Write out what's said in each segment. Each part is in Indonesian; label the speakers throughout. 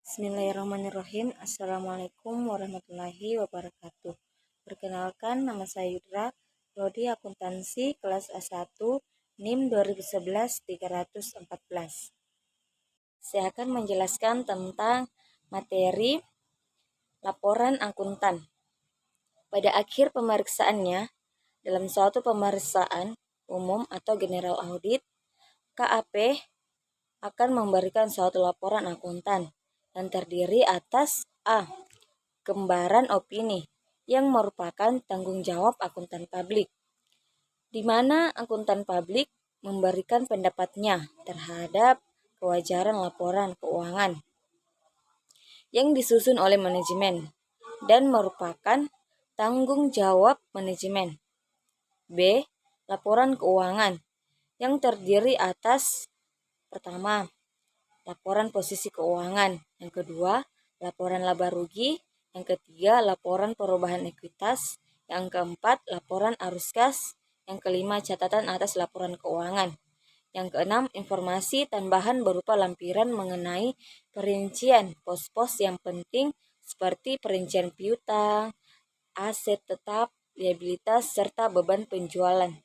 Speaker 1: Bismillahirrahmanirrahim. Assalamualaikum warahmatullahi wabarakatuh. Perkenalkan, nama saya Yudra, Prodi Akuntansi kelas A1, NIM 2011-314. Saya akan menjelaskan tentang materi laporan akuntan. Pada akhir pemeriksaannya, dalam suatu pemeriksaan umum atau general audit, KAP akan memberikan suatu laporan akuntan yang terdiri atas A. Gambaran opini yang merupakan tanggung jawab akuntan publik, di mana akuntan publik memberikan pendapatnya terhadap kewajaran laporan keuangan yang disusun oleh manajemen dan merupakan tanggung jawab manajemen. B. Laporan keuangan yang terdiri atas pertama, laporan posisi keuangan, yang kedua, laporan laba rugi, yang ketiga, laporan perubahan ekuitas, yang keempat, laporan arus kas, yang kelima, catatan atas laporan keuangan, yang keenam, informasi tambahan berupa lampiran mengenai perincian pos-pos yang penting seperti perincian piutang, aset tetap, liabilitas, serta beban penjualan.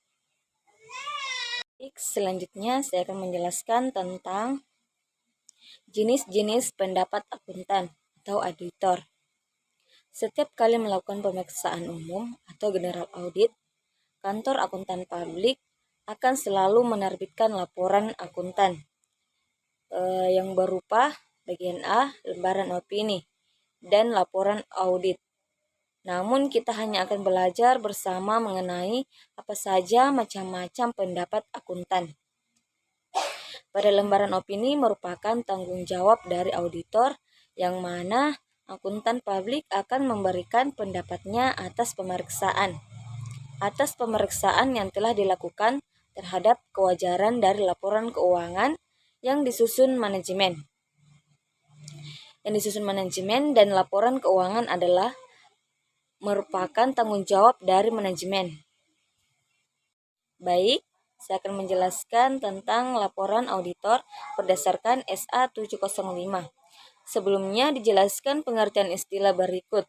Speaker 1: Selanjutnya saya akan menjelaskan tentang jenis-jenis pendapat akuntan atau auditor. Setiap kali melakukan pemeriksaan umum atau general audit, kantor akuntan publik akan selalu menerbitkan laporan akuntan yang berupa bagian A, lembaran opini, dan laporan audit. Namun kita hanya akan belajar bersama mengenai apa saja macam-macam pendapat akuntan. Pada lembaran opini merupakan tanggung jawab dari auditor, yang mana akuntan publik akan memberikan pendapatnya atas pemeriksaan yang telah dilakukan terhadap kewajaran dari laporan keuangan yang disusun manajemen. Dan laporan keuangan adalah merupakan tanggung jawab dari manajemen. Baik, saya akan menjelaskan tentang laporan auditor berdasarkan SA 705. Sebelumnya dijelaskan pengertian istilah berikut.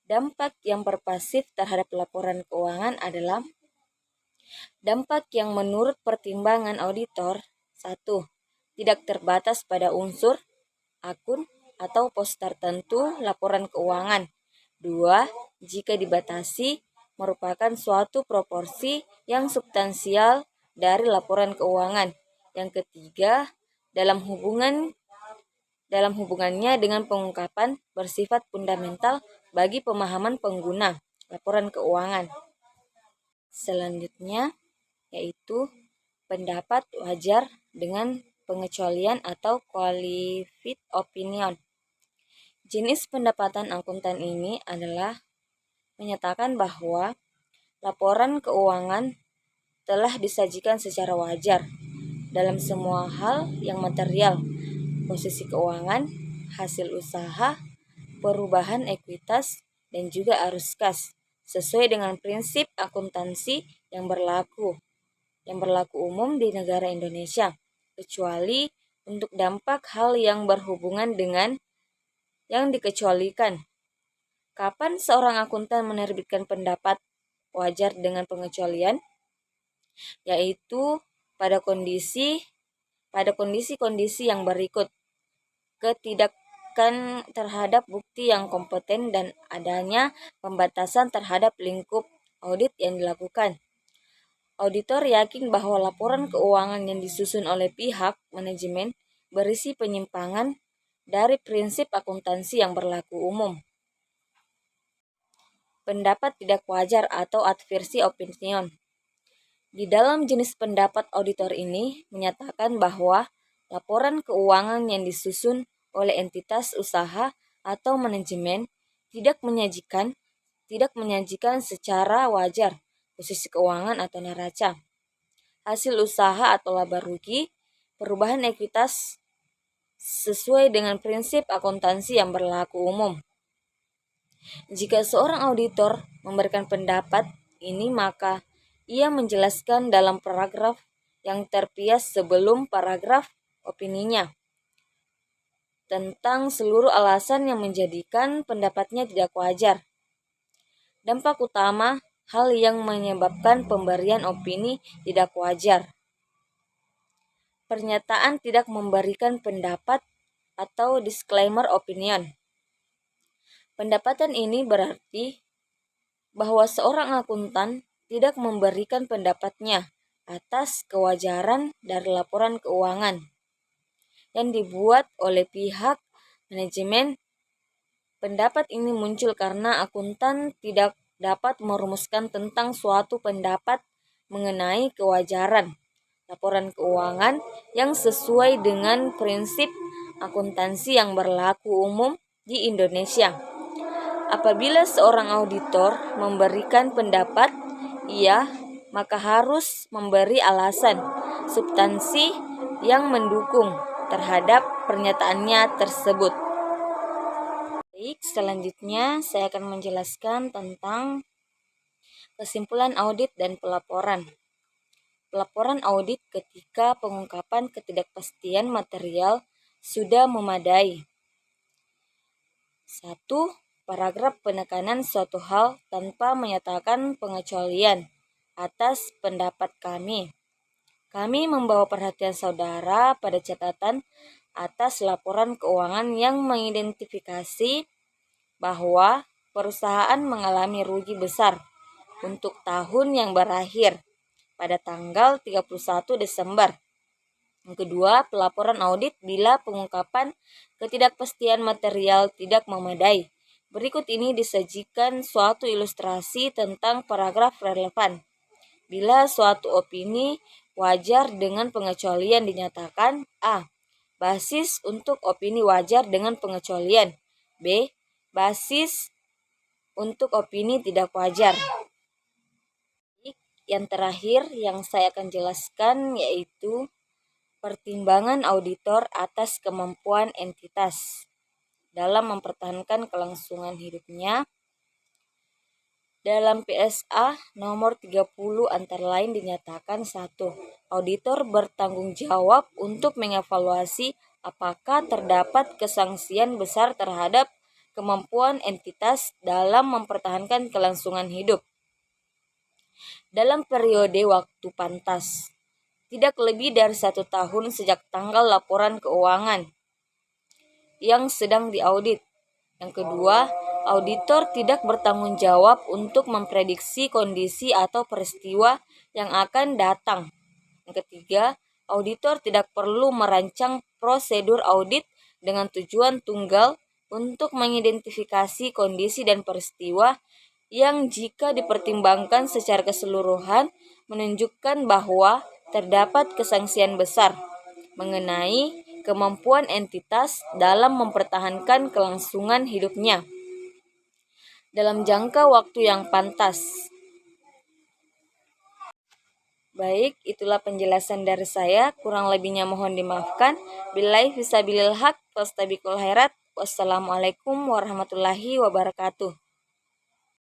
Speaker 1: Dampak yang pervasif terhadap laporan keuangan adalah dampak yang menurut pertimbangan auditor: 1. Tidak terbatas pada unsur, akun, atau pos tertentu laporan keuangan. 2. Jika dibatasi, merupakan suatu proporsi yang substansial dari laporan keuangan. Yang ketiga, dalam hubungannya dengan pengungkapan bersifat fundamental bagi pemahaman pengguna laporan keuangan. Selanjutnya yaitu pendapat wajar dengan pengecualian atau qualified opinion. Jenis pendapatan akuntan ini adalah menyatakan bahwa laporan keuangan telah disajikan secara wajar dalam semua hal yang material: posisi keuangan, hasil usaha, perubahan ekuitas, dan juga arus kas, sesuai dengan prinsip akuntansi yang berlaku umum di negara Indonesia, kecuali untuk dampak hal yang berhubungan dengan yang dikecualikan. Kapan seorang akuntan menerbitkan pendapat wajar dengan pengecualian? Yaitu pada kondisi yang berikut: ketidakkan terhadap bukti yang kompeten dan adanya pembatasan terhadap lingkup audit yang dilakukan. Auditor yakin bahwa laporan keuangan yang disusun oleh pihak manajemen berisi penyimpangan dari prinsip akuntansi yang berlaku umum. Pendapat tidak wajar atau adverse opinion. Di dalam jenis pendapat auditor ini menyatakan bahwa laporan keuangan yang disusun oleh entitas usaha atau manajemen tidak menyajikan secara wajar posisi keuangan atau neraca, hasil usaha atau laba rugi, perubahan ekuitas sesuai dengan prinsip akuntansi yang berlaku umum. Jika seorang auditor memberikan pendapat ini, maka ia menjelaskan dalam paragraf yang terpias sebelum paragraf opininya tentang seluruh alasan yang menjadikan pendapatnya tidak wajar. Dampak utama hal yang menyebabkan pemberian opini tidak wajar. Pernyataan tidak memberikan pendapat atau disclaimer opinion. Pendapatan ini berarti bahwa seorang akuntan tidak memberikan pendapatnya atas kewajaran dari laporan keuangan yang dibuat oleh pihak manajemen. Pendapat ini muncul karena akuntan tidak dapat merumuskan tentang suatu pendapat mengenai kewajaran laporan keuangan yang sesuai dengan prinsip akuntansi yang berlaku umum di Indonesia. Apabila seorang auditor memberikan pendapat, ia maka harus memberi alasan substansi yang mendukung terhadap pernyataannya tersebut. Baik, selanjutnya saya akan menjelaskan tentang kesimpulan audit dan pelaporan. Pelaporan audit ketika pengungkapan ketidakpastian material sudah memadai. 1. Paragraf penekanan suatu hal tanpa menyatakan pengecualian atas pendapat kami. Kami membawa perhatian saudara pada catatan atas laporan keuangan yang mengidentifikasi bahwa perusahaan mengalami rugi besar untuk tahun yang berakhir pada tanggal 31 Desember. Yang kedua, pelaporan audit bila pengungkapan ketidakpastian material tidak memadai. Berikut ini disajikan suatu ilustrasi tentang paragraf relevan. Bila suatu opini wajar dengan pengecualian dinyatakan A. Basis untuk opini wajar dengan pengecualian. B. Basis untuk opini tidak wajar. Yang terakhir yang saya akan jelaskan yaitu pertimbangan auditor atas kemampuan entitas dalam mempertahankan kelangsungan hidupnya. Dalam PSA nomor 30 antara lain dinyatakan 1. Auditor bertanggung jawab untuk mengevaluasi apakah terdapat kesangsian besar terhadap kemampuan entitas dalam mempertahankan kelangsungan hidup dalam periode waktu pantas, tidak lebih dari 1 tahun sejak tanggal laporan keuangan yang sedang diaudit. Yang kedua, auditor tidak bertanggung jawab untuk memprediksi kondisi atau peristiwa yang akan datang. Yang ketiga, auditor tidak perlu merancang prosedur audit dengan tujuan tunggal untuk mengidentifikasi kondisi dan peristiwa yang jika dipertimbangkan secara keseluruhan menunjukkan bahwa terdapat kesangsian besar mengenai kemampuan entitas dalam mempertahankan kelangsungan hidupnya dalam jangka waktu yang pantas. Baik, itulah penjelasan dari saya. Kurang lebihnya mohon dimaafkan. Billahi fisabilil haq, wastabiqul khairat. Wassalamualaikum warahmatullahi wabarakatuh.